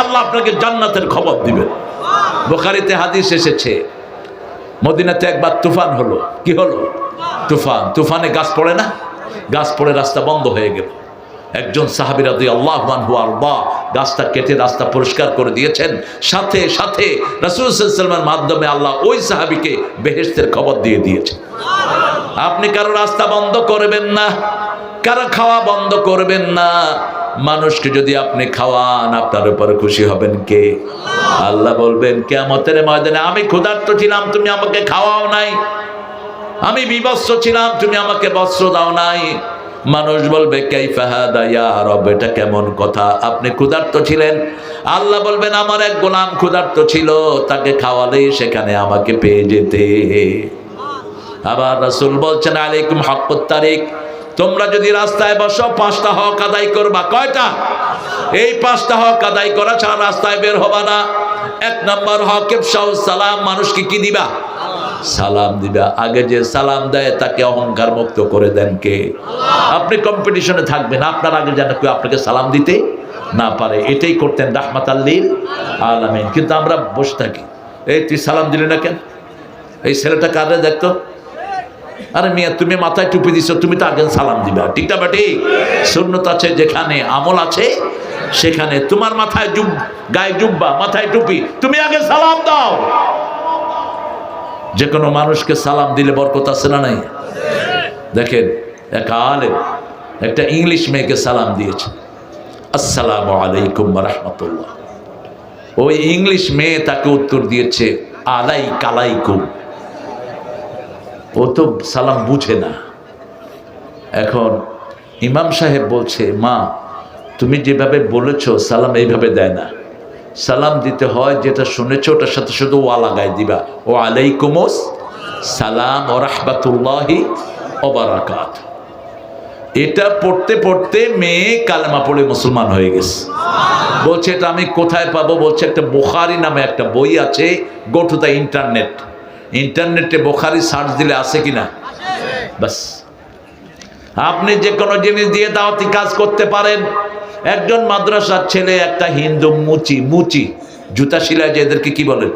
আল্লাহ আপনাকে জান্নাতের খবর দিবেন। বুখারীতে হাদিস এসেছে, মদিনাতে একবার তুফান হলো। কি হলো? তুফান। তুফানে গাছ পড়ে না? গাছ পড়ে রাস্তা বন্ধ হয়ে গেল। একজন সাহাবী রাদিয়াল্লাহু আনহু আরদা গাছটা কেটে রাস্তা পরিষ্কার করে দিয়েছেন। সাথে সাথে রাসূল সাল্লাল্লাহু আলাইহি ওয়াসাল্লামের মাধ্যমে আল্লাহ ওই সাহাবীকে বেহেশতের খবর দিয়ে দিয়েছেন। আপনি কারো রাস্তা বন্ধ করবেন না, কারো খাওয়া বন্ধ করবেন না। মানুষকে যদি আপনি খাওয়ান, আপনার উপর খুশি হবেন কে? আল্লাহ বলবেন কিয়ামতের ময়দানে, আমি ক্ষুধার্ত ছিলাম, তুমি আমাকে খাওয়াও নাই। আমি বিবস্ত্র ছিলাম, তুমি আমাকে বস্ত্র দাও নাই। মানুষ বলবে কাইফা হাদা ইয়া রব, এটা কেমন কথা? আপনি ক্ষুধার্ত ছিলেন, আল্লাহ বলবেন আমার এক গোলাম ক্ষুধার্ত ছিল, তাকে খাওয়ালেই সেখানে আমাকে পেয়ে যেতে। আবার রাসূল বলছেন আলাইকুম হাক্কুত তারিক, তোমরা যদি রাস্তায় বসো 5টা হক আদায় করবা। কয়টা? এই 5টা হক আদায় করা ছাড়া রাস্তায় বের হবা না। 1 নম্বর হক ইফশাউস সালাম, মানুষকে কি দিবা? সালাম দিবা। আগে যে সালাম দেয় তাকে অহংকার মুক্ত করে দেন কে? আপনি কম্পিটিশনে থাকবেন, আপনার আগে যেন কেউ আপনাকে সালাম দিতে না পারে। এটাই করতেন রাহমাতাল লিল আলামিন। কিন্তু আমরা বসে থাকি, এই তুই সালাম দিলি না কেন? এই ছেলেটা কারে দেখতো? আরে মিয়া, তুমি মাথায় টুপি দিছো, তুমি তো আগে সালাম দিবা। ঠিক না বেটি? সুন্নত আছে যেখানে, আমল আছে সেখানে। তোমার মাথায় গায়ে জুব্বা, মাথায় টুপি, তুমি আগে সালাম দাও। যে কোনো মানুষকে সালাম দিলে বরকত আছে না নাই? দেখেন, এক আলেম একটা ইংলিশ মেয়েকে সালাম দিয়েছে, আসসালামু আলাইকুম ওয়া রাহমাতুল্লাহ। ওই ইংলিশ মেয়ে তাকে উত্তর দিয়েছে আলাইকুম। ও তো সালাম বুঝে না। এখন ইমাম সাহেব বলছে, মা তুমি যেভাবে বলেছো সালাম এইভাবে দেয় না, সালাম দিতে হয় যেটা শুনেছো ওটার সাথে শুধু ওয়া লাগাই দিবা, ও আলাইকুমুস সালাম ওয়া রাহমাতুল্লাহি ওয়া বারাকাতুহু। এটা পড়তে পড়তে মেয়ে কালেমা পড়ে মুসলমান হয়ে গেছে। বলছে এটা আমি কোথায় পাবো? বলছে একটা বুখারী নামে একটা বই আছে, গো টু দ্য ইন্টারনেট। ইন্টারনেটে বুখারী সার্চ দিলে আছে কিনা, বাস আপনি যে কোনো জিনিস দিয়ে দাওয়াতি কাজ করতে পারেন। একজন মাদ্রাসার ছেলে একটা হিন্দু মুচি জুতা শিলায় যে এদেরকে কি বলেন?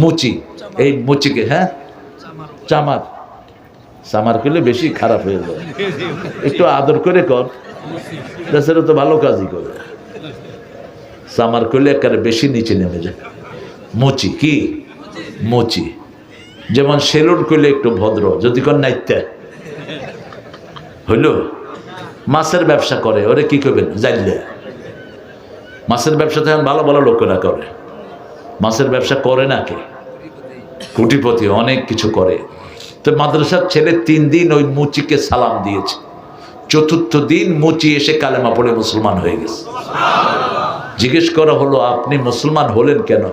মুচি। এই মুচিকে হ্যাঁ চামার করলে বেশি খারাপ হয়ে যায়, একটু আদর করে কর, তাছাড়া তো ভালো কাজই করে। চামার করলে একেবারে বেশি নিচে নেমে যায়। মুচি কি? মুচি। যেমন সেলুন করলে একটু ভদ্র, যদি কোন নাইত্যা হইল। মাছের ব্যবসা করে, ওরে কি করবেন জানলে? মাছের ব্যবসা তো এখন ভালো ভালো লোকেরা করে। মাছের ব্যবসা করে না কে? কোটিপতি, অনেক কিছু করে। তো মাদ্রাসার ছেলে 3 দিন ওই মুচিকে সালাম দিয়েছে। 4র্থ দিন মুচি এসে কালেমা পড়ে মুসলমান হয়ে গেছে। জিজ্ঞেস করা হলো আপনি মুসলমান হলেন কেন?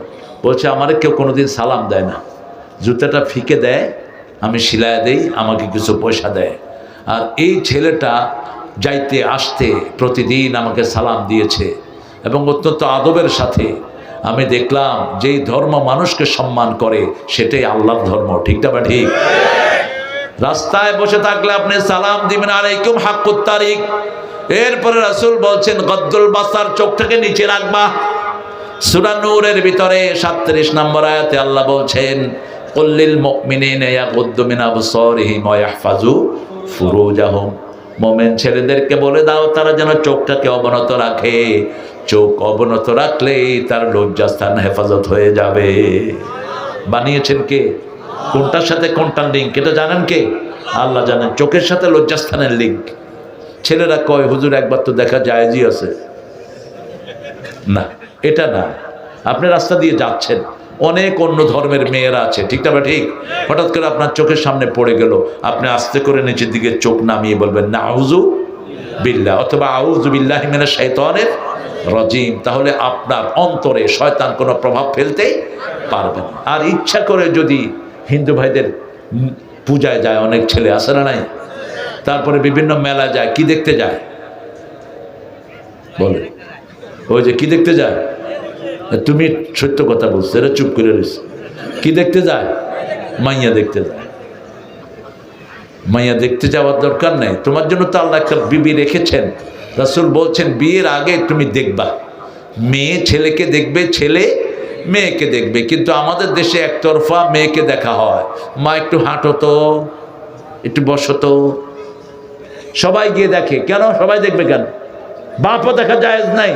বলছে আমারে কেউ কোনোদিন সালাম দেয় না, জুতাটা ফিকে দেয়, আমি সিলায়া দেই, আমাকে কিছু পয়সা দেয়। আর এই ছেলেটা যাইতে আসতে প্রতিদিন আমাকে সালাম দিয়েছে এবং অত্যন্ত আদবের সাথে। আমি দেখলাম যেই ধর্ম মানুষকে সম্মান করে সেটাই আল্লাহর ধর্ম। ঠিক না বা ঠিক? রাস্তায় বসে থাকলে আপনি সালাম দিবেন আলাইকুম হাক্কুত তারিক। এরপরে রাসূল বলছেন গদ্দুল বাসার, চোখটাকে নিচে রাখবা। সূরা নূরের ভিতরে 37 নম্বর আয়াতে আল্লাহ বলছেন কুল্লিল মুমিনিনা ইয়াগুদ্দু মিন আবসারিহিম ওয়া ইয়াহফাজু ফুরুজাহুম। মুমিন ছেলেদেরকে বলে দাও তারা যেন চোখটাকে অবনত রাখে। চোখ অবনত রাখলেই তার লজ্জাস্থান হেফাজত হয়ে যাবে। বানিয়েছেন কে? কোনটার সাথে কোনটার লিঙ্ক এটা জানেন কে? আল্লাহ জানেন। চোখের সাথে লজ্জাস্থানের লিঙ্ক। ছেলেরা কয় হুজুর একবার তো দেখা জায়েজই আছে। না, এটা না। আপনি রাস্তা দিয়ে যাচ্ছেন, অনেক অন্য ধর্মের মেয়েরা আছে, ঠিক না? ঠিক। হঠাৎ করে আপনার চোখের সামনে পড়ে গেল, আপনি আস্তে করে নিচের দিকে চোখ নামিয়ে বলবেন নাউযু বিল্লাহ অথবা আউযু বিল্লাহি মিনাশ শাইতানির রাজিম। তাহলে আপনার অন্তরে শয়তান কোনো প্রভাব ফেলতে পারবে না। আর ইচ্ছা করে যদি হিন্দু ভাইদের পূজায় যায়, অনেক ছেলে আছে না নাই? তারপরে বিভিন্ন মেলা যায়, কি দেখতে যায় বলে? ওই যে কি দেখতে যায়? তুমি সত্য কথা বলছো, এরা চুপ করে রয়েছে। কি দেখতে যায়? মাইয়া দেখতে যায়। মাইয়া দেখতে যাওয়ার দরকার নেই, তোমার জন্য তো আল্লাহ একটা বিবি রেখেছেন। রাসূল বলছেন বিয়ের আগে তুমি দেখবা মেয়ে ছেলেকে দেখবে, ছেলে মেয়েকে দেখবে। কিন্তু আমাদের দেশে একতরফা মেয়েকে দেখা হয়, মা একটু হাঁটো তো, একটু বসো তো, সবাই গিয়ে দেখে। কেন সবাই দেখবে কেন? বাপও দেখা জায়েজ নাই।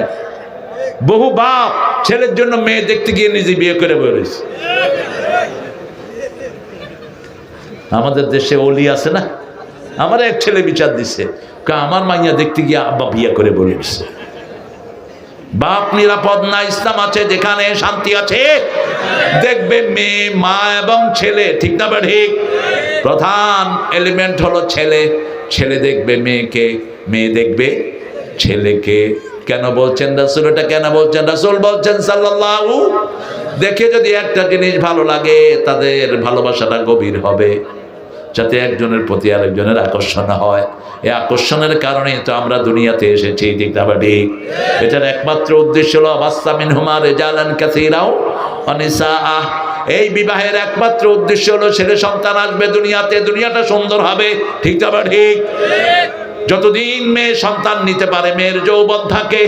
বহু বাপ ছেলের জন্য মেয়ে দেখতে গিয়ে নিজে বিয়ে করে বেরোইছে। আমাদের দেশে ওলি আছে না, আমার এক ছেলে বিচার দিছে, আমার মাইয়া দেখতে গিয়ে আব্বা বিয়ে করে বলেছে। বাপ নিরাপদ না, ইসলাম আছে যেখানে শান্তি আছে। দেখবে মেয়ে, মা এবং ছেলে, ঠিক না বা ঠিক? প্রধান এলিমেন্ট হলো ছেলে। ছেলে দেখবে মেয়েকে, মেয়ে দেখবে ছেলেকে। কেন বলছেন রাসূল? এটা কেন বলছেন রাসূল? বলছেন সাল্লাল্লাহু, দেখে যদি একটা জিনিস ভালো লাগে তাদের ভালোবাসাটা গভীর হবে, যাতে একজনের প্রতি আরেকজনের আকর্ষণ হয়। এই আকর্ষণের কারণে তো আমরা দুনিয়াতে এসেছি, ঠিক না বা ঠিক? এটার একমাত্র উদ্দেশ্য হলো বাসসা মিনহুমা রিজালান কাসীরাও ওয়া নিসাআ। এই বিবাহের একমাত্র উদ্দেশ্য হলো ছেলে সন্তান আসবে দুনিয়াতে, দুনিয়াটা সুন্দর হবে, ঠিক না বা ঠিক? যতদিন মেয়ে সন্তান নিতে পারে মেয়ের যৌবন থাকে,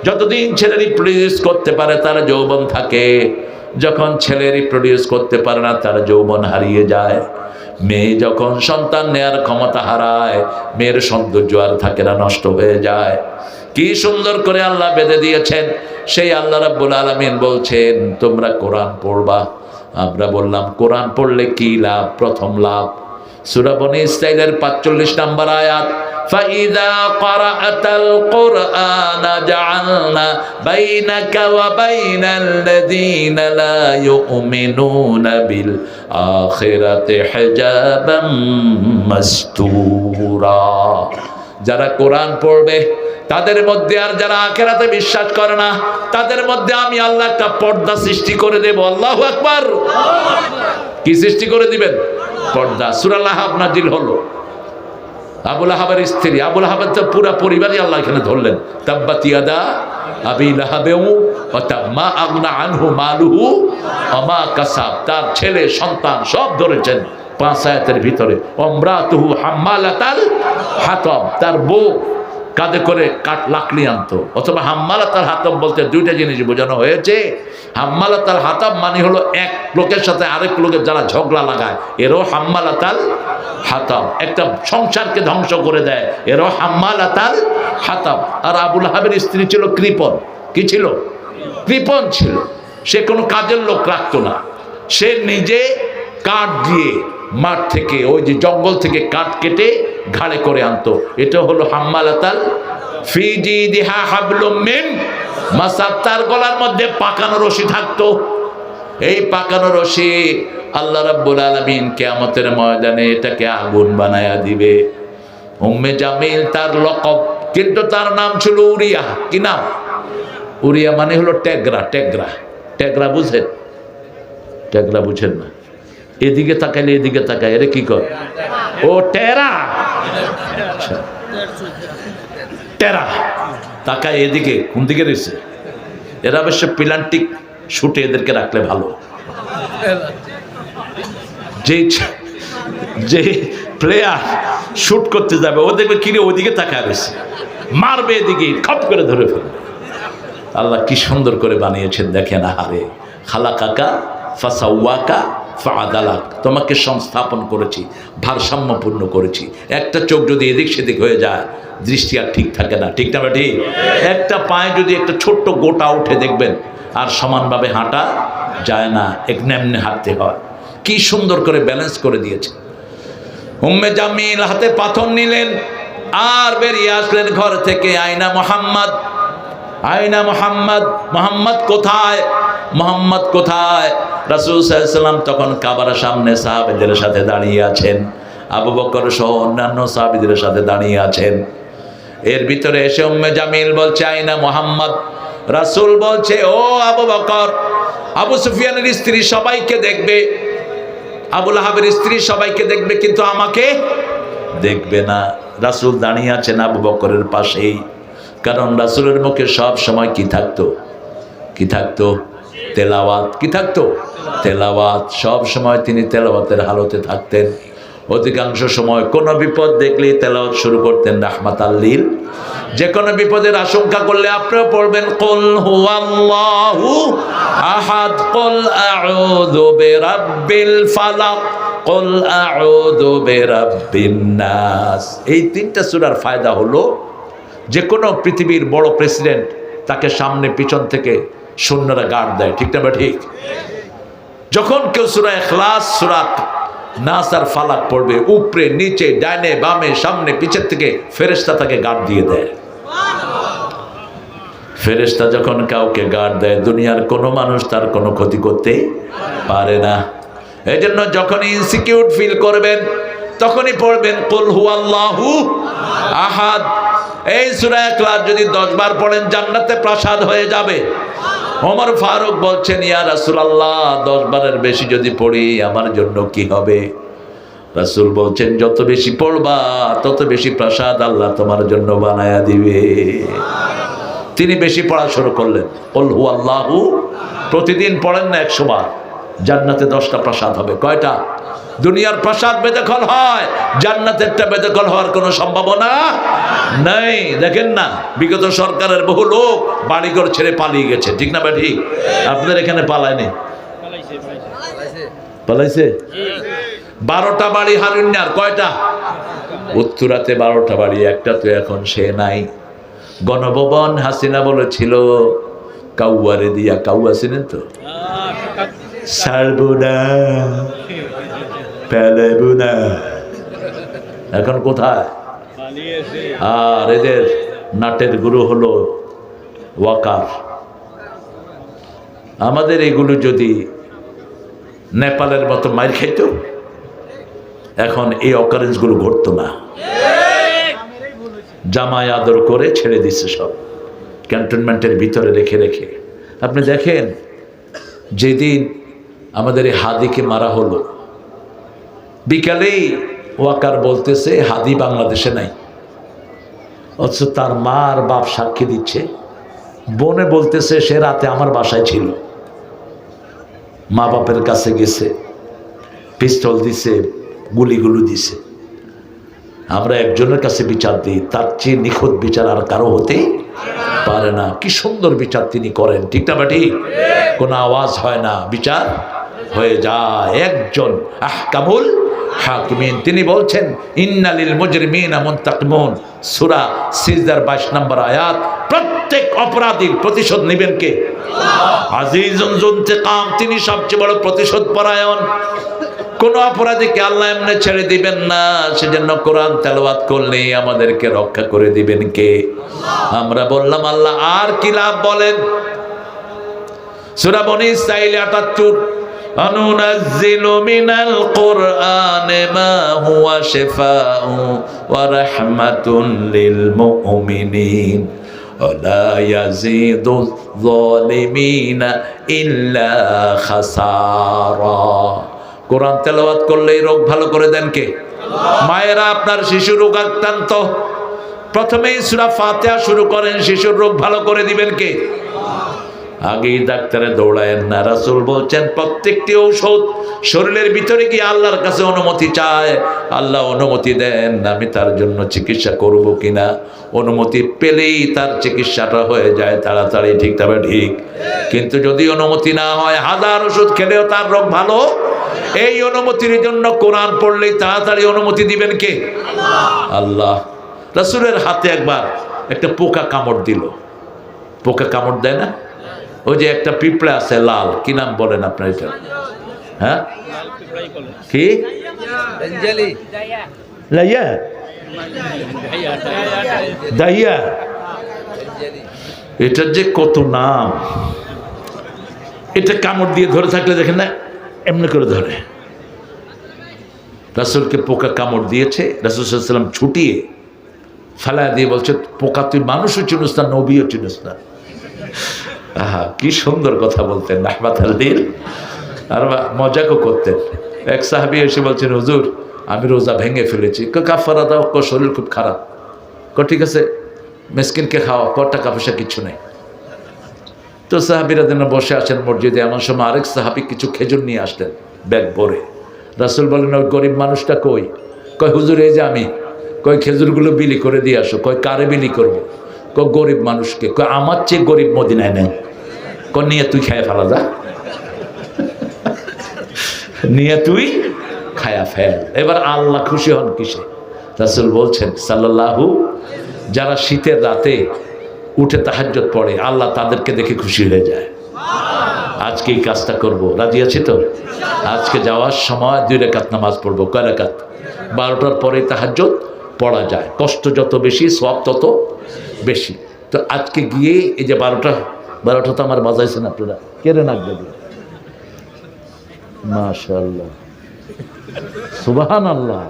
যতদিন ছেলে রিপ্রোডিউস করতে পারে তার যৌবন থাকে। যখন ছেলে রিপ্রোডিউস করতে পারে না তার যৌবন হারিয়ে যায়। মেয়ে যখন সন্তান নেয়ার ক্ষমতা হারায় মেয়ের সৌন্দর্য আর থাকে না, নষ্ট হয়ে যায়। কি সুন্দর করে আল্লাহ বেঁধে দিয়েছেন। সেই আল্লাহ রাব্বুল আলামিন বলছেন তোমরা কোরআন পড়বা। আমরা বললাম কোরআন পড়লে কি লাভ? প্রথম লাভ সূরা বনী ইসরাঈলের ৪৫ নম্বর আয়াত, فَإِذَا قَرَأْتَ الْقُرْآنَ جَعَلْنَا بَيْنَكَ وَبَيْنَ الَّذِينَ لَا يُؤْمِنُونَ بِالْآخِرَةِ حِجَابًا مَسْتُورًا। যারা কোরআন পড়বে তাদের মধ্যে, আর যারা আখিরাতে বিশ্বাস করে না তাদের মধ্যে আমি আল্লাহ একটা পর্দা সৃষ্টি করে দেব। আল্লাহু আকবার। কি সৃষ্টি করে দিবেন? পর্দা। সূরা লাহাব নাজিল হলো। আবু লাহাবের স্ত্রী, আবু লাহাবের তো পুরো পরিবারই আল্লাহ এখানে ধরলেন। তাব্বাত ইয়াদা আবি লাহাবিউ ওয়া তাম্মা আগনা আনহু মালুহু ওয়া মা কাসাব। তার ছেলে সন্তান সব ধরেছেন 5 আয়াতের ভিতরে। ওমরাতুহু হাম্মালাতাল হাতাব, তার বউ কাঁধে করে লাকড়ি আনতো। অথবা হাম্মালাতাল হাতাব বলতে দুইটা জিনিস বোঝানো হয়েছে। হাম্মালাতাল হাতাব মানে হলো এক লোকের সাথে আরেক লোকের যারা ঝগড়া লাগায়, এরও হাম্মালাতাল হাতাব। একটা সংসারকে ধ্বংস করে দেয়, এরও হাম্মালাতাল হাতাব। আর আবু লাহাবের স্ত্রী ছিল কৃপণ। কি ছিল? কৃপণ ছিল। সে কোনো কাজের লোক রাখতো না। সে নিজে কাঠ দিয়ে মাঠ থেকে, ওই যে জঙ্গল থেকে কাঠ কেটে ঘাড়ে করে আনতো। এটা হলো হাম্মালাতাল ফি জিদিহা হাবলুম মিন মাসাদ। তার গলার মধ্যে পাকানো রশি থাকতো। এই পাকানো রশি আল্লাহ রাব্বুল আলামিন কিয়ামতের ময়দানে এটাকে আগুন বানায়া দিবে। উম্মে জামিল তার লকব, কিন্তু তার নাম ছিল উরিয়া। কি নাম? উরিয়া মানে হলো টেগরা। টেগরা, টেগরা বুঝেন? টেগরা বুঝেন না? এদিকে তাকাইলে এদিকে তাকায়, এরে কি কর? ও টেরা। টেরা তাকায় এদিকে, কোন দিকে রয়েছে? এরা অবশ্য প্লান্টিক শুটে এদেরকে রাখলে ভালো। যে প্লেয়ার শুট করতে যাবে ও দেখবে কিরে ওদিকে তাকায় রয়েছে, মারবে এদিকে, খপ করে ধরে ফেলবে। আল্লাহ কি সুন্দর করে বানিয়েছেন দেখেন। আহারে খালাকাকা ফাসাওয়াকা ফাআদালাক, তোমাকে সংস্থাপন করেছি, ভারসাম্যপূর্ণ করেছি। একটা চোখ যদি এদিক সেদিক হয়ে যায় দৃষ্টি আর ঠিক থাকে না, ঠিক না ঠিক? একটা পায়ে যদি একটা ছোট্ট গোটা উঠে দেখবেন আর সমানভাবে হাঁটা যায় না, এমনি হাঁটতে হয়। কি সুন্দর করে ব্যালেন্স করে দিয়েছে। উম্মে জামিল হাতে পাথর নিলেন আর বেরিয়ে আসলেন ঘর থেকে। আয়না মোহাম্মদ, আয়না মোহাম্মদ, মোহাম্মদ কোথায়? মোহাম্মদ কোথায়? রাসূল সাল্লাল্লাহু আলাইহি ওয়াসাল্লাম তখন কাবার সামনে সাহাবীদের সাথে দাঁড়িয়ে আছেন। আবু বকর সহ অন্যান্য সাহাবীদের সাথে দাঁড়িয়ে আছেন। এর ভিতরে এসে উম্মে জামিল বলছে আয়না মোহাম্মদ। রাসূল বলছে ও আবু বকর, আবু সুফিয়ানের স্ত্রী সবাইকে দেখবে, আবু লাহাবের স্ত্রী সবাইকে দেখবে, কিন্তু আমাকে দেখবে না। রাসূল দাঁড়িয়ে আছেন আবু বকরের পাশেই। কারণ রাসূলের মুখে সব সময় কি থাকতো? কি থাকতো? তেলাওয়াত। কি থাকতো? তেলাওয়াত। সব সময় তিনি তেলাওয়াতের হালতে থাকতেন। অধিকাংশ সময় কোনো বিপদ দেখলেই তেলাওয়াত শুরু করতেন রাহমাতাল লিল যে কোনো বিপদের আশঙ্কা করলে আপনিও পড়বেন কুল হুয়াল্লাহু আহাদ, কুল আউযু বিরাব্বিল ফালাক, কুল আউযু বিরাব্বিন নাস। এই তিনটা সূরার ফায়দা হলো যে কোনো পৃথিবীর বড় প্রেসিডেন্ট তাকে সামনে পিছন থেকে সৈন্যরা গার্ড দেয়, ঠিক না? ঠিক। যখন কেউ সূরা ইখলাস, সূরা নাস আর ফালাক পড়বে, উপরে নিচে ডাইনে বামে সামনে পিছের থেকে ফেরেশতা তাকে গার্ড দিয়ে দেয়। ফেরেশতা যখন কাউকে গার্ড দেয়, দুনিয়ার কোনো মানুষ তার কোনো ক্ষতি করতে পারে না। এই জন্য যখন ইনসিকিউর ফিল করবেন তখনই পড়বেন কুল হুয়াল্লাহু আহাদ। এই সূরা ইখলাস যদি 10 বার পড়েন জান্নাতে প্রাসাদ হয়ে যাবে। ওমর ফারুক বলছেন, ইয়া রাসূলুল্লাহ, 10 বারের বেশি যদি পড়ি আমার জন্য কি হবে? রাসূল বলছেন, যত বেশি পড়বা তত বেশি প্রাসাদ আল্লাহ তোমার জন্য বানায়া দিবে। তিনি বেশি পড়া শুরু করলেন, কুল হুয়াল্লাহু প্রতিদিন পড়েন না 100 বার, জান্নাতে 10টা প্রাসাদ হবে। কয়টা? দুনিয়ার প্রাসাদ বেদখল হয়, জান্নাতেরটা বেদখল হওয়ার কোনো সম্ভাবনা নাই। দেখেন না, বিগত সরকারের বহু লোক বাড়িঘর ছেড়ে পালিয়ে গেছে, ঠিক না? ঠিক। আপনাদের এখানে পালায়নি? পালাইছে। 12টা বাড়ি হারুন্যার। কয়টা? উত্তরাতে 12টা বাড়ি, একটা তো এখন সে নাই। গণভবন হাসিনা বলেছিল কাউয়ারে দিয়া, কাউয়া ছিলেন তো, ছাড়বো না, ফেলবো না। এখন কোথায়? আর এদের নাটের গুরু হলো ওয়াকার। আমাদের এগুলো যদি নেপালের মতো মাইর খাইতো, এখন এই অকারেন্সগুলো ঘটতো না। জামাই আদর করে ছেড়ে দিচ্ছে সব, ক্যান্টনমেন্টের ভিতরে রেখে রেখে। আপনি দেখেন, যেদিন আমাদের এই হাদিকে মারা হলো, বিকালেই ওয়াকার বলতেছে হাদি বাংলাদেশে নাই, অথচ তার মা আর বাপ সাক্ষী দিচ্ছে। বোনে বলতেছে সে রাতে আমার বাসায় ছিল, মা বাপের কাছে গেছে, পিস্তল দিছে, গুলিগুলো দিছে। আমরা একজনের কাছে বিচার দিই, তার চেয়ে নিখুঁত বিচার আর কারো হতে পারে না। কি সুন্দর বিচার তিনি করেন, ঠিক না? ঠিক। কোনো আওয়াজ হয় না, বিচার হয়ে যায়। একজন আহকামুল হাকিমিন। তিনি বলছেন, ইন্নালিল মুজরিমিনা মুনতাকিমুন, সূরা সিজদার 22 নম্বর আয়াত। প্রত্যেক অপরাধীর প্রতিশোধ নেবেন কে? আজিজুন যুনতিকাম, তিনি সবচেয়ে বড় প্রতিশোধ পরায়ণ। কোন অপরাধীকে আল্লাহ এমনি ছেড়ে দিবেন না। সেজন্য কোরআন তেলাওয়াত করলে আমাদেরকে রক্ষা করে দিবেন কে? আমরা বললাম আল্লাহ। আর কি লাভ বলেন? সূরা বনী ইসরাঈল ৭৮, অনুনাজ্জিলু মিনাল কুরআনি মা হুয়া শিফাউ ওয়া রাহমাতুন লিল মুমিনিন ওয়া লা ইয়াজিদুয যালিমিনা ইল্লা খাসারা। কোরআন তেলাওয়াত করলে রোগ ভালো করে দেন কে? মায়েরা, আপনার শিশু রোগ আক্রান্ত, প্রথমেই সূরা ফাতিহা শুরু করেন, শিশুর রোগ ভালো করে দিবেন কে? আগেই ডাক্তারে দৌড়ায়েন না। রাসূল বলছেন প্রত্যেকটি ঔষধ শরীরের ভিতরে গিয়ে আল্লাহর কাছে অনুমতি চায়, আল্লাহ অনুমতি দেন আমি তার জন্য চিকিৎসা করব কিনা। অনুমতি পেলেই তার চিকিৎসাটা হয়ে যায় তাড়াতাড়ি, ঠিক তবে ঠিক। কিন্তু যদি অনুমতি না হয়, 1000 ওষুধ খেলেও তার রোগ ভালো। এই অনুমতির জন্য কোরআন পড়লেই তাড়াতাড়ি অনুমতি দিবেন কে? আল্লাহ। রাসূলের হাতে একবার একটা পোকা কামড় দিল। পোকা কামড় দেয় না? ওই যে একটা পিঁপড়া আছে লাল, কি নাম বলেন আপনার এটা? হ্যাঁ, কি? লাইয়া, দাইয়া। এটার যে কত নাম। এটা কামড় দিয়ে ধরে থাকলে দেখেন না, এমনি করে ধরে। রাসূলকে পোকা কামড় দিয়েছে, রাসূল সাল্লাল্লাহু আলাইহি ওয়াসাল্লাম ছুটিয়ে ফেলা দিয়ে বলছে, পোকা তুই মানুষও চিনিস না, নবীও চিনিস না। আহা, কি সুন্দর কথা বলতেন রাহমাতুল্লিল। আর মজাকও করতেন। এক সাহাবী এসে বলছেন, হুজুর আমি রোজা ভেঙে ফেলেছি। কাফারা দাও। শরীর খুব খারাপ। ঠিক আছে, মিসকিনকে খাওয়া, টাকা পয়সা কিছু নেই। তো সাহাবীরা যেন বসে আছেন মসজিদে, এমন সময় আরেক সাহাবী কিছু খেজুর নিয়ে আসলেন ব্যাগ ভরে। রাসূল বলেন, ওই গরিব মানুষটা কই? কয় হুজুর এই যে আমি। কয় খেজুরগুলো বিলি করে দিয়ে আসো। কয় কারে বিলি করবো? গরিব মানুষকে, আমার চেয়ে গরিব মদিনায় নেই, নিয়ে তুই খায়া ফেলা যা, নিয়ে তুই খায়া ফেল। এবার আল্লাহ খুশি হন কিসে? রাসূল বলছেন সাল্লাল্লাহু, যারা শীতের রাতে উঠে তাহাজ্জুদ পড়ে আল্লাহ তাদেরকে দেখে খুশি হয়ে যায়। আজকে এই কাজটা করব, রাজি আছি তো? আজকে যাওয়ার সময় 2 রাকাত নামাজ পড়বো। কয় রাকাত? 12টার পরে তাহাজ্জুদ পড়া যায়, কষ্ট যত বেশি সওয়াব তত বেশি। তো আজকে গিয়ে এই যে 12টা তো আমার বাজাইছেন আপনারা, কেড়ে নাক দেবে। মাশাআল্লাহ, সুবহানাল্লাহ,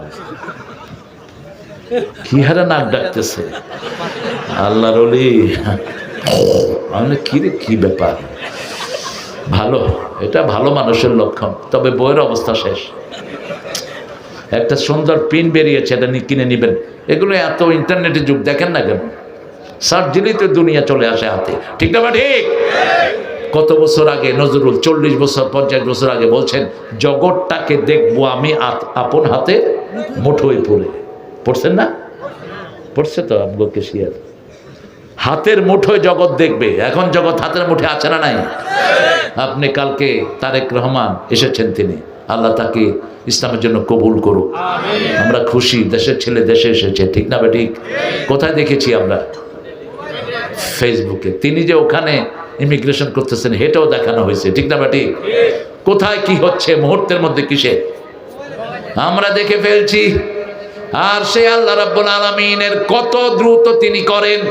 কি হারে নাক ডাকতেছে আল্লাহর ওলি। আমি কি ব্যাপার, ভালো, এটা ভালো মানুষের লক্ষণ। তবে বইয়ের অবস্থা শেষ। একটা সুন্দর পিন বেরিয়েছে, এটা কিনে নেবেন। এগুলো এত ইন্টারনেটের যুগ, দেখেন না কেন, সার্চ দিলেই তো দুনিয়া চলে আসে হাতে, ঠিক না? ঠিক। কত বছর আগে নজরুল, 40 বছর 50 বছর আগে বলছেন, জগৎটাকে দেখবো আমি আপন হাতে মুঠোয় পড়ে। পড়ছেন না? পড়ছে তো আপনাকে শিয়ার, হাতের মুঠোয় জগৎ দেখবে। এখন জগৎ হাতের মুঠে আছে না নাই? আপনি কালকে তারেক রহমান এসেছেন, তিনি, আল্লাহ তাকে ইসলামের জন্য কবুল করুক। আমরা খুশি, দেশের ছেলে দেশে এসেছে, ঠিক না ঠিক? কোথায় দেখেছি আমরা? ফেসবুকে। তিনি যে ওখানে ইমিগ্রেশন করতেছেন হেটাও দেখানো হয়েছে, ঠিক না ঠিক? কোথায় কি হচ্ছে মুহূর্তের মধ্যে কিসে আমরা দেখে ফেলছি। আর সে আল্লাহ রাব্বুল আলামিনের কত দ্রুত তিনি করেন।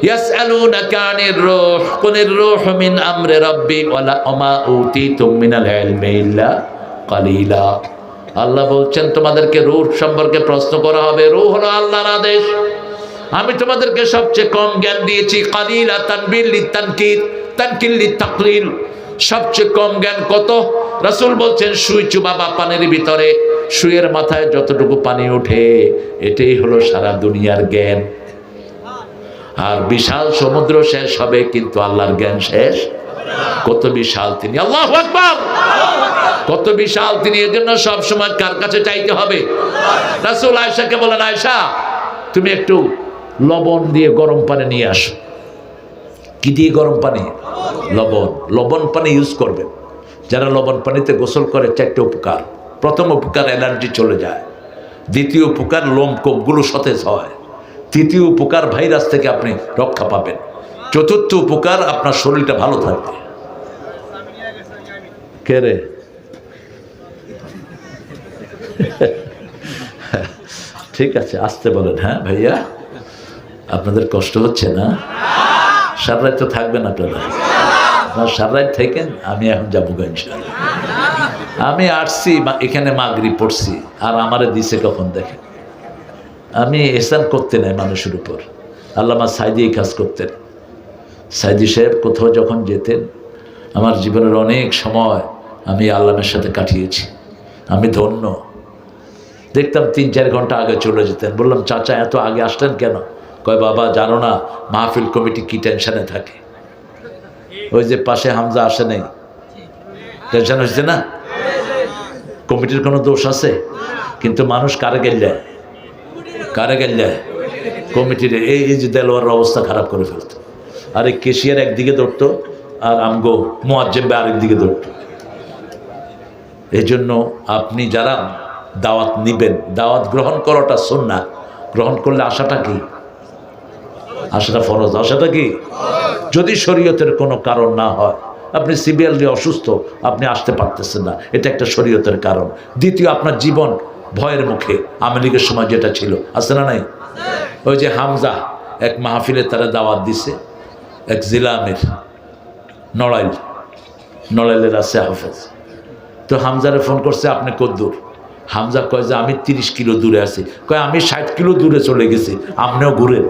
ইয়াসআলুনাকা আনির রূহ কুলির রূহু মিন আমরি রাব্বি ওয়া মা উতিতুম মিনাল ইলমি ইল্লা কালিলা। আল্লাহ বলছেন তোমাদেরকে রূহ সম্পর্কে প্রশ্ন করা হবে। রূহ হলো আল্লাহর আদেশ, আমি তোমাদেরকে সবচেয়ে কম জ্ঞান দিয়েছি। কালিলা তানবিল লিতানকির, তানকিল লিতাকলিল, সবচেয়ে কম জ্ঞান কত? রাসূল বলছেন সুই চুবাবা পানির ভিতরে, সুইয়ের মাথায় যতটুকু পানি ওঠে এটাই হলো সারা দুনিয়ার জ্ঞান। আর বিশাল সমুদ্র শেষ হবে কিন্তু আল্লাহর জ্ঞান শেষ। কত বিশাল তিনি, আল্লাহু আকবার, কত বিশাল তিনি। এর জন্য সবসময় কার কাছে চাইতে হবে? রাসূল আয়েশাকে বলেন, আয়েশা তুমি একটু লবণ দিয়ে গরম পানি নিয়ে আসো। কি দিয়ে গরম পানি? লবণ। লবণ পানি ইউজ করবেন। যারা লবণ পানিতে গোসল করে 4টে উপকার। প্রথম উপকার, অ্যালার্জি চলে যায়। দ্বিতীয় উপকার, লোমকূপগুলো সতেজ হয়। তৃতীয় উপকার, ভাইরাস থেকে আপনি রক্ষা পাবেন। চতুর্থ উপকার, আপনার শরীরটা ভালো থাকবে। কে রে? ঠিক আছে, আসতে বলেন। হ্যাঁ ভাইয়া, আপনাদের কষ্ট হচ্ছে না? সারা রাত তো থাকবেন আপনারা? সারা রাত থাকেন, আমি এখন যাবো ইনশাআল্লাহ। আমি আসছি এখানে, মাগরিব পড়ছি, আর আমারে দিছে কখন দেখেন। আমি এহসান করতে নাই মানুষের উপর। আল্লামা সাইদি এই কাজ করতেন। সাইদি সাহেব কোথাও যখন যেতেন, আমার জীবনের অনেক সময় আমি আল্লামের সাথে কাটিয়েছি। আমি ধন্য। দেখতাম 3-4 ঘন্টা আগে চলে যেতেন। বললাম, চাচা এত আগে আসলেন কেন? কয়, বাবা জানো না মাহফিল কমিটি কি টেনশনে থাকে। ওই যে পাশে হামজা আসে নেই, টেনশন হচ্ছে না? কমিটির কোনো দোষ আছে? কিন্তু মানুষ কারে গেল যায়, কারে গেল যায়? কমিটির। এই যে দেলোয়ার অবস্থা খারাপ করে ফেলত। আর এই কেশিয়ার একদিকে ধরতো, আর আমগো মুয়াজ্জেম ভাই আরেক দিকে ধরতো। এই জন্য আপনি যারা দাওয়াত নিবেন, দাওয়াত গ্রহণ করাটা সুন্নাহ। গ্রহণ করলে আশাটা কি? আশাটা ফরজ। আশাটা কি? যদি শরীয়তের কোনো কারণ না হয়, আপনি সিভিয়ারলি অসুস্থ, আপনি আসতে পারতেছেন না, এটা একটা শরীয়তের কারণ। দ্বিতীয়, আপনার জীবন ভয়ের মুখে। আওয়ামী লীগের সময় যেটা ছিল, আছে না নাই? ওই যে হামজা এক মাহফিলে তারা দাওয়াত দিছে, এক জেলা আমির, নড়াইলের আছে হাফেজ। তো হামজারে ফোন করছে, আপনি কদ্দূর? হামজা কয় যে আমি 30 কিলো দূরে আছি। কয় আমি 60 কিলো দূরে চলে গেছি, আপনিও ঘুরেন।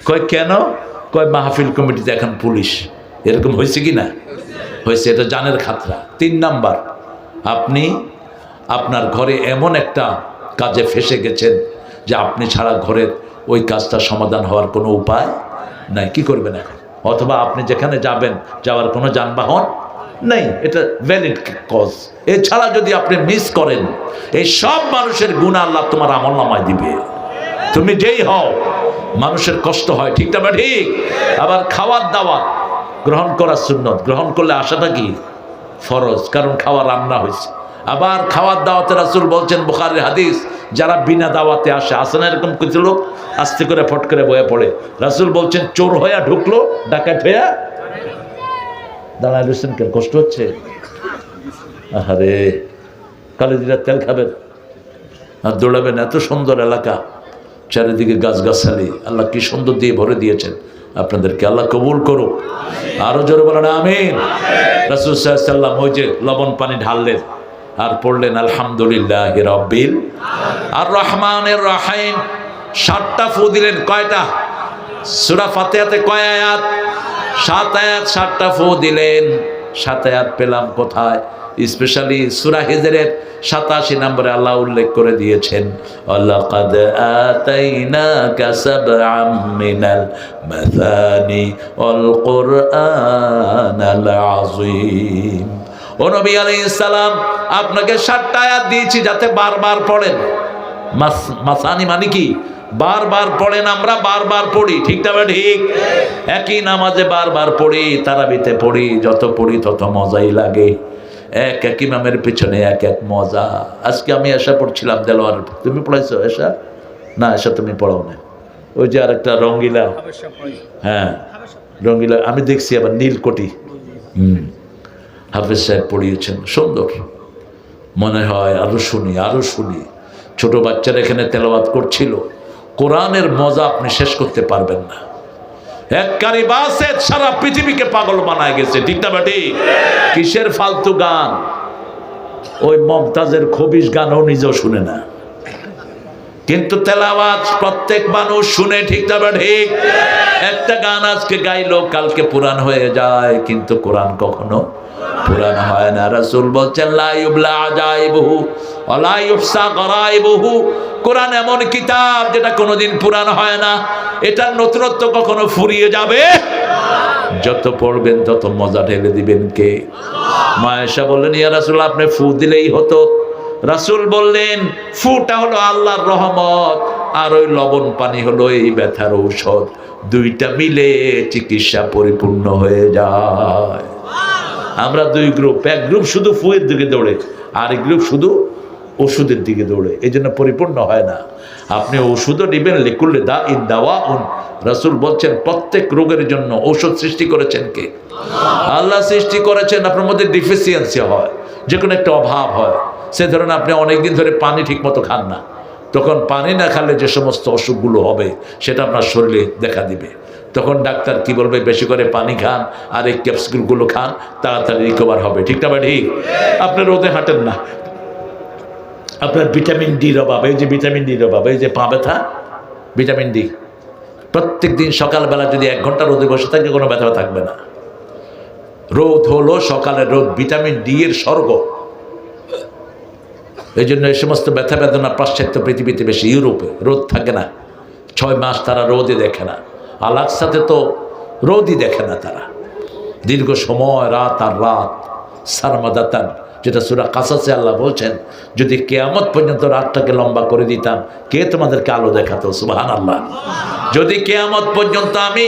কয় কেন? কয় মাহফিল কমিটিতে এখন পুলিশ। এরকম হয়েছে কি না? হয়েছে। এটা জানের খাতরা। 3 নাম্বার, আপনি আপনার ঘরে এমন একটা কাজে ফেসে গেছেন যে আপনি ছাড়া ঘরের ওই কাজটা সমাধান হওয়ার কোনো উপায় নাই। কি করবেন এখন? অথবা আপনি যেখানে যাবেন, যাওয়ার কোনো যানবাহন নেই। এটা ভ্যালিড কজ। এছাড়া যদি আপনি মিস করেন, এই সব মানুষের গুনাহ আল্লাহ তোমার আমলনামায় দিবে। তুমি যেই হও মানুষের কষ্ট হয়, ঠিক না ঠিক? আবার খাওয়ার দাওয়াত গ্রহণ করা সুন্নত, গ্রহণ করলে আসাটা কি ফরজ, কারণ খাওয়া রান্না হয়েছে। আবার খাওয়ার দাওয়াতে রাসূল বলছেন, বুখারীর হাদিস, যারা বিনা দাওয়াতে আসে না এরকম কিছু লোক আস্তে করে ফট করে বয়ে পড়ে, রাসূল বলছেন চোর হইয়া ঢুকলো, ডাকাত হইয়া দাঁড়ায় রয়েছেন, কেন কষ্ট হচ্ছে? আরে কালিজিরা তেল খাবেন আর দৌড়াবেন। এত সুন্দর এলাকা, চারিদিকে গাছগাছালি, আল্লাহ কি সুন্দর দিয়ে ভরে দিয়েছেন আপনাদেরকে, আল্লাহ কবুল করুক। আরো জোরে বলেন আমিন। রাসূল সাল্লাল্লাহু আলাইহি ওয়াসাল্লাম ওই যে লবণ পানি ঢাললেন আর পড়লেন আলহামদুলিল্লাহি রাব্বিল আর রহমানির রহিম। 7টা ফু দিলেন। কয়টা? সূরা ফাতিহাতে কয় আয়াত? 7 আয়াত। 7টা ফু দিলেন। 7 আয়াত পেলাম কোথায়? স্পেশালি সূরা হিজরের 87 নম্বরে আল্লাহ উল্লেখ করে দিয়েছেন, ওয়ালাকাদ আতাইনাকা সাবআম মিনাল মাসানি ওয়াল কুরআনাল আযীম। ও নবী আলাইহিস সালাম, আপনাকে 7টা আয়াত দিয়েছি যাতে বারবার পড়েন। মাসানি মানে কি? বারবার পড়েন, আমরা বারবার পড়ি, ঠিক না ঠিক? একই নামাজে বারবার পড়ি, তারাবিতে পড়ি, যত পড়ি তত মজাই লাগে। এক এক ইমামের পিছনে এক এক মজা। আজকে আমি এশা পড়ছিলাম দেলোয়ার, তুমি পড়াইছো এশা? না, এশা তুমি পড়াও না। ওই যে আরেকটা রঙ্গিলা, হ্যাঁ রঙ্গিলা আমি দেখছি, আবার নীলকটি হাফেজ সাহেব পড়িয়েছেন, সুন্দর। মনে হয় আরো শুনি, আরো শুনি। ছোট বাচ্চারা এখানে তেলাওয়াত করছিল, কোরআনের মজা আপনি শেষ করতে পারবেন না। এক কারিবাসে সারা পৃথিবীকে পাগল বানায় গেছে, ঠিক না বেটি? কিসের ফালতু গান? ওই মমতাজের খবিশ গানও নিজেও শুনে না, কিন্তু তেলাওয়াত প্রত্যেক মানুষ শুনে, ঠিক না ঠিক? একটা গান আজকে গাইলো কালকে পুরান হয়ে যায়, কিন্তু কোরআন কখনো পুরান হয় না। রাসূল বলছেন লা ইউবলা আজাইবুহু ওয়া লা ইহসা গরাইবুহু। কোরআন এমন কিতাব যেটা কোনোদিন পুরান হয় না, এটার নতুনত্ব কখনো ফুরিয়ে যাবে। যত পড়বেন তত মজা ঢেলে দিবেন কে? মা আয়েশা বললেন, ইয়া রাসূল আপনি ফু দিলেই হতো। রাসূল বললেন, ফুটা হলো আল্লাহর রহমত, আর ওই লবণ পানি হলো এই ব্যথার ঔষধ। দুইটা মিলে চিকিৎসা পরিপূর্ণ হয়ে যায়। আমরা দুই গ্রুপ, এক গ্রুপ শুধু ফুয়ের দিকে দৌড়ে, আর এক গ্রুপ শুধু ওষুধের দিকে দৌড়ে, এই জন্য পরিপূর্ণ হয় না। আপনি ওষুধও নেবেন, লিকুল্লি দা ইন দাওয়াউন। রাসূল বলছেন প্রত্যেক রোগের জন্য ঔষধ সৃষ্টি করেছেন কে? আল্লাহ সৃষ্টি করেছেন। আপনার মধ্যে ডিফিসিয়েন্সি হয়, যে কোনো একটা অভাব হয়, সে ধরেন আপনি অনেকদিন ধরে পানি ঠিক মতো খান না, তখন পানি না খেলে যে সমস্ত অসুখগুলো হবে সেটা আপনার শরীরে দেখা দিবে। তখন ডাক্তার কি বলবে? বেশি করে পানি খান আর এই ক্যাপসুলগুলো খান, তাড়াতাড়ি রিকভার হবে, ঠিক না ঠিক? আপনি রোদে হাঁটেন না, আপনার ভিটামিন ডির অভাব, এই যে ভিটামিন ডির অভাব, এই যে পা ব্যথা, ভিটামিন ডি প্রত্যেক দিন সকালবেলা যদি 1 ঘন্টা রোদে বসে থাকে কোনো ব্যথা থাকবে না। রোদ হলো সকালের রোদ, ভিটামিন ডি এর স্বর্গ। এই জন্য এই সমস্ত ব্যথা বেদনা পাশ্চাত্য পৃথিবীতে বেশি। ইউরোপে রোদ থাকে না, 6 মাস তারা রোদই দেখে না। আলাক্সাতে তো রোদই দেখে না তারা, দীর্ঘ সময় রাত আর রাত সারমাদাতান, যেটা সূরা কাসাসে আল্লাহ বলছেন, যদি কিয়ামত পর্যন্ত রাতটাকে লম্বা করে দিতাম কে তোমাদেরকে আলো দেখাতো? সুবহানাল্লাহ। যদি কিয়ামত পর্যন্ত আমি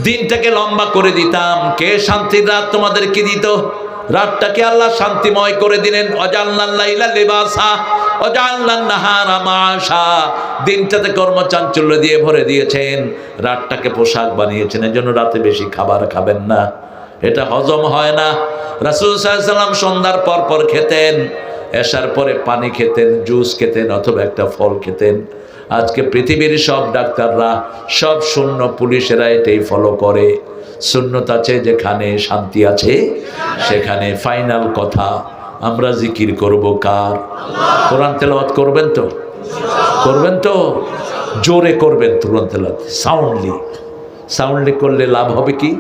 দিনটাকে লম্বা করে দিতাম কে শান্তির রাত তোমাদেরকে দিত? রাতটাকে আল্লাহ শান্তিময় করে দিলেন। অজাল্লাল লাইলা লিবাসা অজাল্লান নাহারা মাশা। দিনটাতে কর্মচাঞ্চল্য দিয়ে ভরে দিয়েছেন, রাতটাকে পোশাক বানিয়েছেন। এজন্য রাতে বেশি খাবার খাবেন না, এটা হজম হয় না। রাসূল সাল্লাল্লাহু আলাইহি ওয়াসাল্লাম সন্ধ্যার পর পর খেতেন, এশার পরে পানি খেতেন, জুস খেতেন, অথবা একটা ফল খেতেন। আজকে পৃথিবীর সব ডাক্তাররা, সব শূন্য পুলিশেরা এটাই ফলো করে। সুন্নত আছে যেখানে, শান্তি আছে সেখানে। ফাইনাল কথা, আমরা জিকির করব কার? কোরআন তেলাওয়াত করবেন তো? করবেন তো? জোরে করবেন কোরআন তেলাওয়াত, সাউন্ডলি করলে লাভ হবে কি?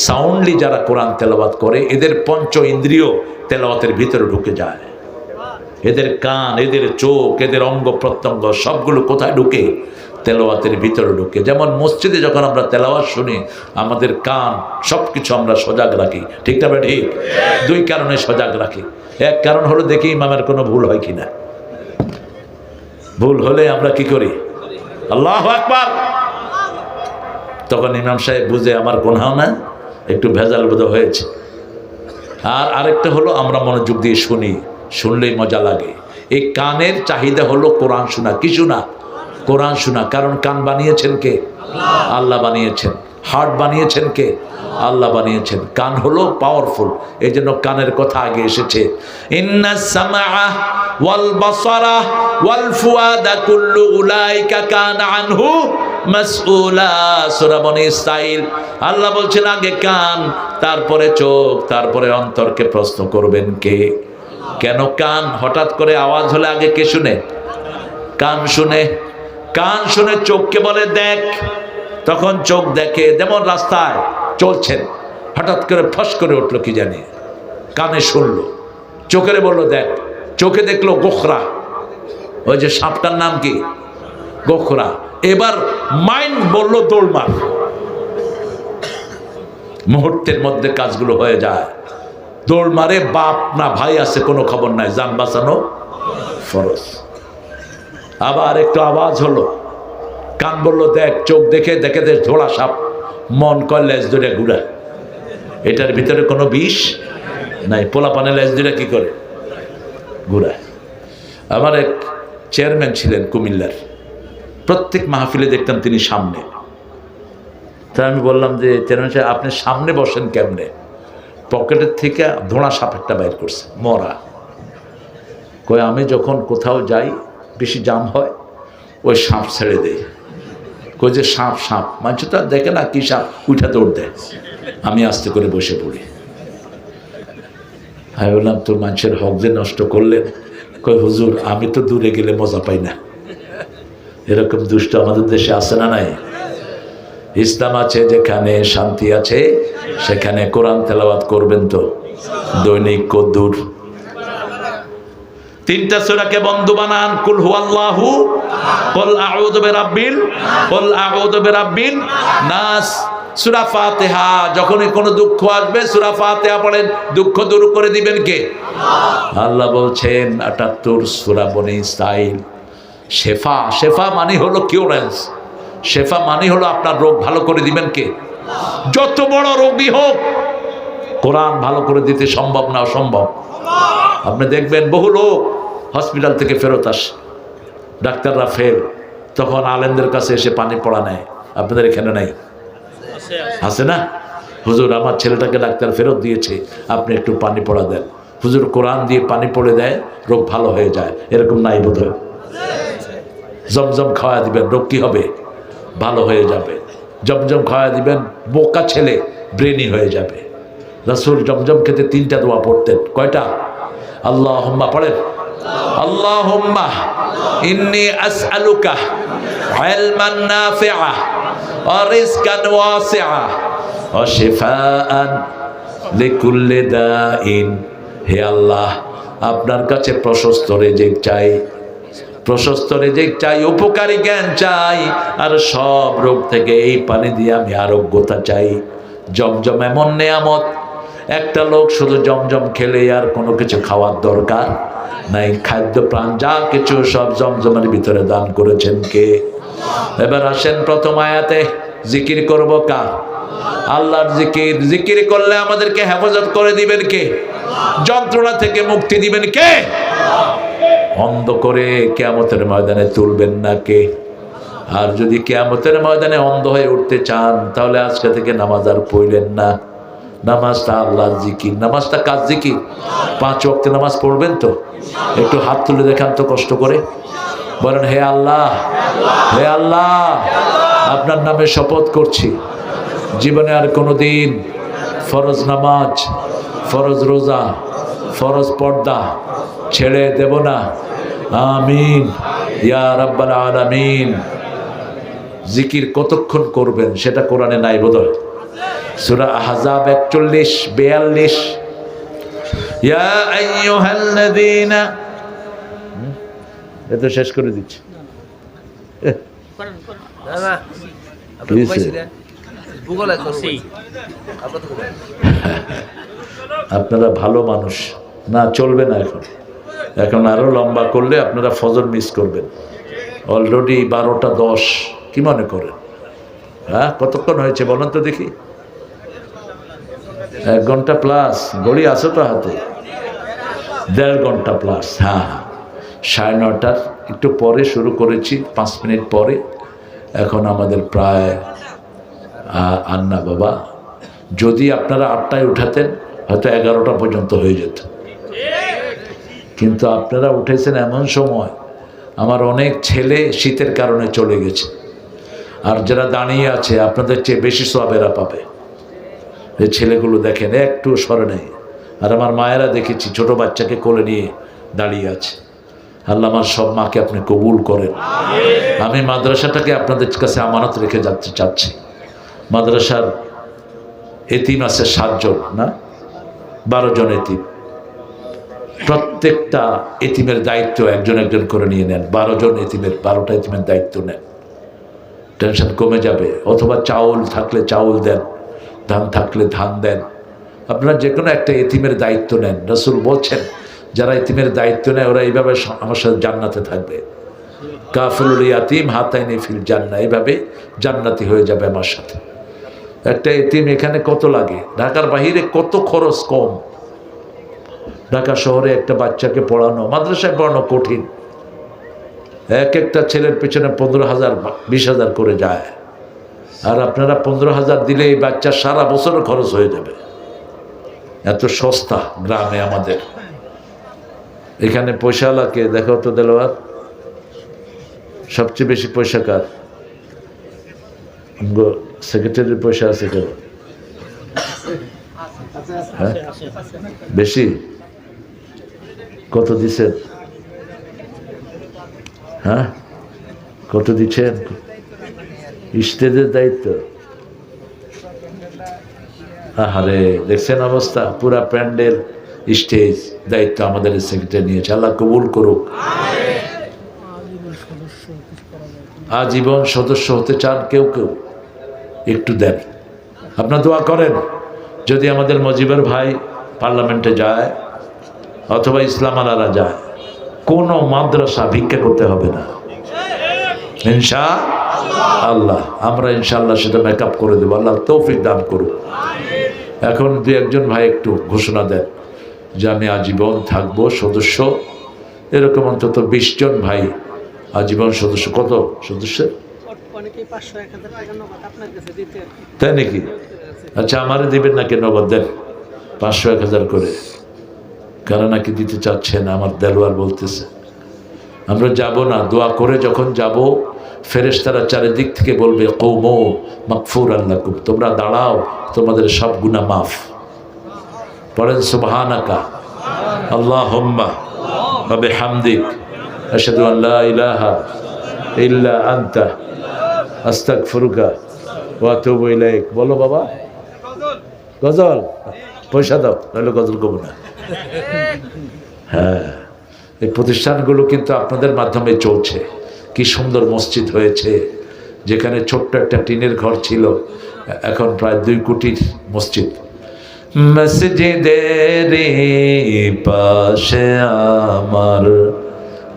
সাউন্ডলি যারা কোরআন তেলাওয়াত করে এদের পঞ্চ ইন্দ্রিয় তেলাওয়াতের ভিতরে ঢুকে যায়। এদের কান, এদের চোখ, এদের অঙ্গ প্রত্যঙ্গ সবগুলো কোথায় ঢুকে? তেলাওয়াতের ভিতরে ঢুকে। যেমন মসজিদে যখন আমরা তেলাওয়াত শুনি আমাদের কান সব কিছু আমরা সজাগ রাখি, ঠিক না ঠিক? 2 কারণে সজাগ রাখি। এক কারণ হলো দেখি ইমামের কোনো ভুল হয় কিনা। ভুল হলে আমরা কি করি? আল্লাহু আকবার। তখন ইমাম সাহেব বুঝে আমার গুনাহ না, একটু ভেজাল বোধ হয়েছে। আর আরেকটা হলো আমরা মনোযোগ দিয়ে শুনি, শুনলেই মজা লাগে। এই কানের চাহিদা হলো কোরআন শোনা। কি শোনা? কোরআন শোনা। কারণ কান বানিয়েছেন কে? আল্লাহ বানিয়েছেন। হার্ট বানিয়েছেন কে? আল্লাহ বানিয়েছেন। কান হলো পাওয়ারফুল, এই জন্য কানের কথা আগে এসেছে। ইন্নাস সামাআ ওয়াল বাসারা ওয়াল ফুআদা কুল্লু উলাইকা কানা আনহু মাসউলা। সূরা বনী ইসরাঈল। আল্লাহ বলছেন আগে কান, তারপরে চোখ, তারপরে অন্তরকে প্রশ্ন করবেন কে? কেন কান? হঠাৎ করে আওয়াজ হলে আগে কে শুনে? কান শুনে। কান শুনে চোখকে বলে দেখ, তখন চোখ দেখে। যেমন রাস্তায় চলছেন, হঠাৎ করে ফস করে উঠলো কি জানি, কানে শুনলো, চোখে বললো দেখ, চোখে দেখলো গোখরা, ওই যে সাপটার নাম কি? গোখরা। এবার মাইন্ড বললো দৌড় মার। মুহূর্তের মধ্যে কাজগুলো হয়ে যায়। দৌড় মারে, বাপ না ভাই আছে কোনো খবর নাই, জান বাঁচানো ফরজ। আবার একটু আওয়াজ হলো, কান বললো দেখ, চোখ দেখে দেখে দেখ ধোড়া সাপ, মন কয় লেজ ধরে ঘুরা, এটার ভিতরে কোনো বিষ নাই। পোলা পানে লেজ ধরে কি করে ঘুরায়। আমার এক চেয়ারম্যান ছিলেন কুমিল্লার, প্রত্যেক মাহফিলে দেখতাম তিনি সামনে। তাই আমি বললাম যে চেয়ারম্যান সাহেব আপনি সামনে বসেন কেমনে? পকেটের থেকে ধোঁড়া সাপ একটা বাইর করছে, মরা। কয় আমি যখন কোথাও যাই, বেশি জাম হয়, ওই সাপ ছেড়ে দেয়। কই যে সাপ সাপ, মানুষ তো আর দেখে না কি সাপ, উঠা দৌড় দেয়। আমি আস্তে করে বসে পড়ি। আমি বললাম তোর মানুষের হক যে নষ্ট করলেন। কই হুজুর আমি তো দূরে গেলে মজা পাই না। এরকম দুষ্ট আমাদের দেশে আছে না নাই? ইসলাম আছে যেখানে, শান্তি আছে সেখানে কোরআন তেলাওয়াত করবেন তো দৈনিক কদ্দুর। তিনটা সূরাকে বন্ধু বানান। কুল হুয়াল্লাহু, কুল আউযু বিরাব্বিল, কুল আউযু বিরাব্বিন নাস। সূরা ফাতিহা, যখনই কোনো দুঃখ আসবে সূরা ফাতিহা পড়েন, দুঃখ দূর করে দিবেন কে? আল্লাহ বলছেন ৭৮ সূরা বনী ইসরাঈল। শেফা, শেফা মানে হলো কিউরেন্স, শেফা মানে হলো আপনার রোগ ভালো করে দিবেন কে? যত বড় রোগী হোক, কোরআন ভালো করে দিতে সম্ভব না অসম্ভব? আপনি দেখবেন বহু লোক হসপিটাল থেকে ফেরত আসে, ডাক্তাররা ফেল, তখন আলেমদের কাছে এসে পানি পড়া নেয়। আপনাদের এখানে নাই? আছে না? হুজুর আমার ছেলেটাকে ডাক্তার ফেরত দিয়েছে, আপনি একটু পানি পড়া দেন। হুজুর কোরআন দিয়ে পানি পড়ে দেয়, রোগ ভালো হয়ে যায়। এরকম নাই বোধহয়? জমজম খাওয়া দিবেন, রোগ কি হবে? ভালো হয়ে যাবে। জমজম খাওয়া দিবেন, বোকা ছেলে ব্রেনি হয়ে যাবে। রাসূল জমজম খেতে 3টা দোয়া পড়তেন। কয়টা? আল্লাহুম্মা পড়েন, আল্লাহুম্মা ইন্নী আসআলুকা ইলমান নাফিআ ওয়া রিজকান ওয়াসিআ ওয়া শিফাআন লিকুল্লি দাইন। হে আল্লাহ, আপনার কাছে প্রশস্ত রিজিক চাই, প্রশস্ত রিজিক চাই, উপকারী জ্ঞান চাই, আর সব রোগ থেকে এই পানি দিয়ে আমি আরোগ্যতা চাই। জমজম এমন নেয়ামত, একটা লোক শুধু জমজম খেলে আর কোনো কিছু খাওয়ার দরকার নাই। খাদ্য প্রাণ যা কিছু সব জমজমের ভিতরে দান করেছেন কে? এবার আসেন প্রথম আয়াতে, জিকির করব কার? আল্লাহর জিকির। জিকির করলে আমাদেরকে হেফাজত করে দিবেন কে? যন্ত্রণা থেকে মুক্তি দিবেন কে? অন্ধ করে কিয়ামতের ময়দানে তুলবেন না কে? আর যদি কিয়ামতের ময়দানে অন্ধ হয়ে উঠতে চান, তাহলে আজকে থেকে নামাজ আর পড়লেন না। নামাজটা আল্লাহর জিকির, নামাজটা কাজ জিকির। 5 ওয়াক্তে নামাজ পড়বেন তো? একটু হাত তুলে দেখান তো কষ্ট করে, বলেন হে আল্লাহ, হে আল্লাহ, আপনার নামে শপথ করছি, জীবনে আর কোনোদিন ফরজ নামাজ, ফরজ রোজা, ফরজ পর্দা ছেড়ে দেব না। আমিন ইয়া রাব্বাল আলামিন। জিকির কতক্ষণ করবেন সেটা কোরআনে নাই বোধহয়। সূরা আহজাব 41-42। ইয়া আইয়ুহাল্লাযীনা, এটা শেষ করে দিচ্ছি। আপনারা ভালো মানুষ না, চলবে না। এখন আরো লম্বা করলে আপনারা ফজর মিস করবেন। অলরেডি 12টা 10। কি মনে করেন? হ্যাঁ, কতক্ষণ হয়েছে বলেন তো দেখি? 1 ঘন্টা প্লাস। ঘড়ি আছে তো হাতে? 1.5 ঘন্টা প্লাস। হ্যাঁ, 9:30টার একটু পরে শুরু করেছি, 5 মিনিট পরে। এখন আমাদের প্রায় আন্না বাবা, যদি আপনারা 8টায় উঠাতেন হয়তো 11টা পর্যন্ত হয়ে যেত, কিন্তু আপনারা উঠেছেন এমন সময় আমার অনেক ছেলে শীতের কারণে চলে গেছে, আর যারা দাঁড়িয়ে আছে আপনাদের চেয়ে বেশি সওয়াবেরা পাবে। এই ছেলেগুলো দেখেন একটু সরে নেই, আর আমার মায়েরা দেখেছি ছোট বাচ্চাকে কোলে নিয়ে দাঁড়িয়ে আছে। আল্লাহ আমার সব মাকে আপনি কবুল করেন। আমি মাদ্রাসাটাকে আপনাদের কাছে আমানত রেখে যাচ্ছি চাচ্ছি। মাদ্রাসার এতিম আছে 7 জন, না 12 জন এতিম। প্রত্যেকটা এতিমের দায়িত্ব একজন একজন করে নিয়ে নেন। 12 জন এতিমের 12টা এতিমের দায়িত্ব নেন, টেনশন কমে যাবে। অথবা চাউল থাকলে চাউল দেন, ধান থাকলে ধান দেন। আপনারা যে কোনো একটা এতিমের দায়িত্ব নেন। রাসূল বলছেন যারা এতিমের দায়িত্ব নেয় ওরা এইভাবে আমার সাথে জান্নাতে থাকবে। কাফিলুল ইয়াতিম হাতাইনি ফিল জান্নাহ, এইভাবে জান্নাতি হয়ে যাবে আমার সাথে। একটা এতিম এখানে কত লাগে, ঢাকার বাহিরে কত খরচ কম। ঢাকা শহরে একটা বাচ্চাকে পড়ানো, মাদ্রাসায় পড়ানো কঠিন। এক একটা ছেলের পেছনে 15,000 20,000 করে যায়, আর আপনারা 15,000 দিলে এই বাচ্চার সারা বছর খরচ হয়ে যাবে। এত সস্তা গ্রামে আমাদের। এখানে পয়সাওয়ালাকে দেখো তো দেলোয়ার, সবচেয়ে বেশি পয়সা কার? সেক্রেটারির পয়সা আছে কেন? হ্যাঁ, বেশি কত দিচ্ছেন? হ্যাঁ, কত দিচ্ছেন? স্টেজের দায়িত্ব। আহারে, দেখছেন অবস্থা? পুরা প্যান্ডেল স্টেজ দায়িত্ব আমাদের সেক্রেটারি নিয়েছে। আল্লাহ কবুল করুক। আজীবন সদস্য হতে চান কেউ কেউ, একটু দেন। আপনার দোয়া করেন যদি আমাদের মজিবর ভাই পার্লামেন্টে যায় অথবা ইসলাম আলারা যায়, কোনো মাদ্রাসা ভিক্ষা করতে হবে না ইনশাআল্লাহ। আমরা ইনশাআল্লাহ সেটা মেকআপ করে দেবো। আল্লাহ তৌফিক দান করুক। এখন 2-1 ভাই একটু ঘোষণা দেন যে আমি আজীবন থাকবো সদস্য। এরকম অন্তত 20 জন ভাই আজীবন সদস্য। কত সদস্য? তাই নাকি? আচ্ছা, আমারে দিবেন নাকি নগদ? দেন 500-1000 করে। কারা নাকি দিতে চাচ্ছেন? আমার দেলোয়ার বলতেছে। আমরা যাব না, দোয়া করে যখন যাব ফেরেশতারা চারিদিক থেকে বলবে কওমু মাগফুরান লাকুম, তোমরা দাঁড়াও, তোমাদের সব গুনাহ মাফ। পড়েন সুবহানাকা আল্লাহুম্মা ওয়া বিহামদিক আশহাদু আন লা ইলাহা ইল্লা আনতা আস্তাগফিরুকা ওয়া আতুবু ইলাইক। বলো বাবা, গজল পয়সা দাও, নাহলে গজল করবো না। হ্যাঁ, এই প্রতিষ্ঠানগুলো কিন্তু আপনাদের মাধ্যমে চলছে। কি সুন্দর মসজিদ হয়েছে, যেখানে ছোট্ট একটা টিনের ঘর ছিল, এখন প্রায় 2 কোটির মসজিদ। মসজিদের পাশে আমার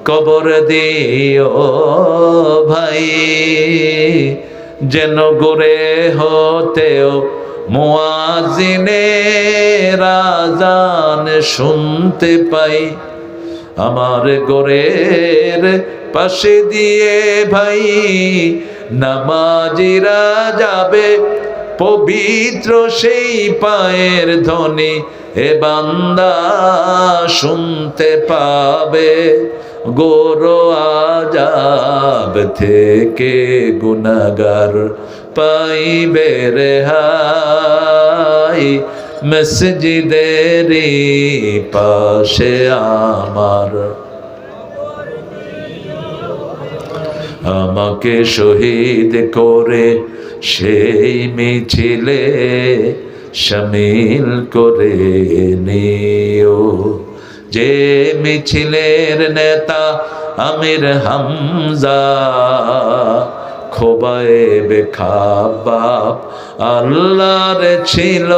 কবর দিও ভাই, যেন গড়ে হতেও মুয়াজ্জিনের আযান শুনতে পাই। আমার ঘরের পাশে দিয়ে ভাই নামাজিরা যাবে, পবিত্র সেই পায়ের ধ্বনি এ বান্দা শুনতে পাবে। গোরো আযাব থেকে গুনাহগার পাইবে রেহাই, মসজিদের পাশে আমার। আমাকে শহীদ করে সেই মিছিলে শামিল করে নিও, যে মিছিলের নেতা আমির হামজা, খোবায়ে বেখাবাব আল্লাহর ছিল।